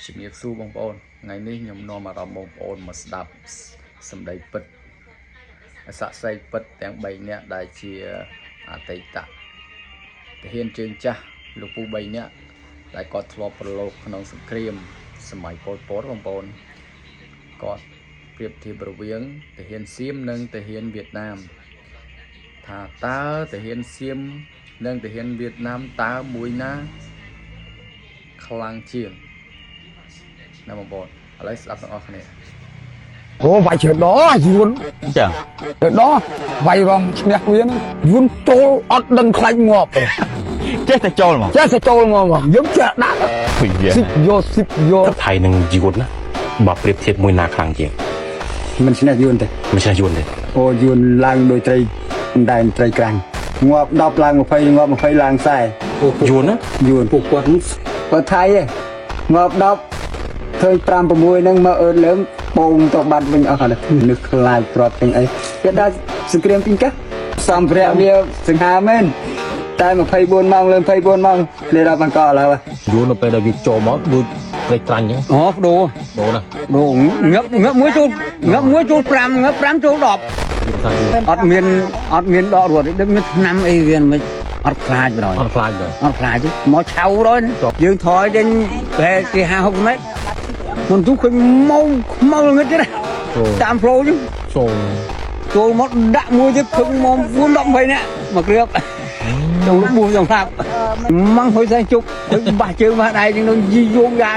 ជំរាបសួរបងប្អូនថ្ងៃនេះខ្ញុំនាំអារម្មណ៍បងប្អូនមកស្ដាប់សម្ដីពិតសាក់សីពិតទាំង3នាក់ដែលជាអតីតទាហានជើងចាស់លោកពូ3នាក់ដែលគាត់ធ្លាប់ប្រឡូកក្នុងសង្គ្រាមសម័យប៉ុលពតបងប្អូនគាត់ប្រៀបធៀបរវាងទាហានសៀមនិងទាហានវៀតណាមថាតើទាហានសៀមនិងទាហានវៀតណាមតើមួយណាខ្លាំងជាងណាបងប្អូនឥឡូវស្ដាប់ទាំងអស់គ្នាអូវាយជើដោយួនចាជើដោវាយរងឈ្នះវាយួនចូលអត់ដឹងខ្លាញ់ងាប់ចេះតែចូលមកចេះតែចូលមកយើងចេះដាក់សិបយកថៃនឹងយួនណាបើប្រៀបធៀបមួយណាខ្លាំងជាងមិនឈ្នះយួនទេមិនឈ្នះយួនទេអូយួនឡើងដោយត្រីដែនត្រីក្រាញ់ងាប់10ឡើង20ងាប់20ឡើង40យួនណាយួនពួកគាត់បើថៃឯងងាប់10ឃើញ5 6ហ្នឹងមកអឺលើងបងទៅបាត់វិញអស់ហើយនឹកខ្លាចគ្រាប់ទាំងអីគេដល់សង្គ្រាមទីកាសម្ភារៈវាសង្ហាមែនតែ24ម៉ោងលើ24ម៉ោងលេដល់បង្កឥឡូវយួននៅពេលដែលវាចូលមកដូចព្រៃក្រាញ់អញ្ចឹងអូដូណាដូងឹបមួយចូល5ងឹប5ចូល10អត់មានដករត់ដូចមានឆ្នាំអីវាមិនអត់ខ្លាចបណ្ដោយអត់ខ្លាចទេមកឆៅrồiយើងថយđến vềទី50 ម៉ែត្រមិនទូឃើញម៉ោងខ្មៅងឹតទេណាតាមផ្លូវហ្នឹងចូលមកដាក់មួយទៀតឃើញម៉ោង4 10 20នាក់មកគ្រឿបចូលបួសចង់ថាម៉ងហុយសែងជុកឃើញបាសជើងបាសដៃនឹងយីយោងយ៉ា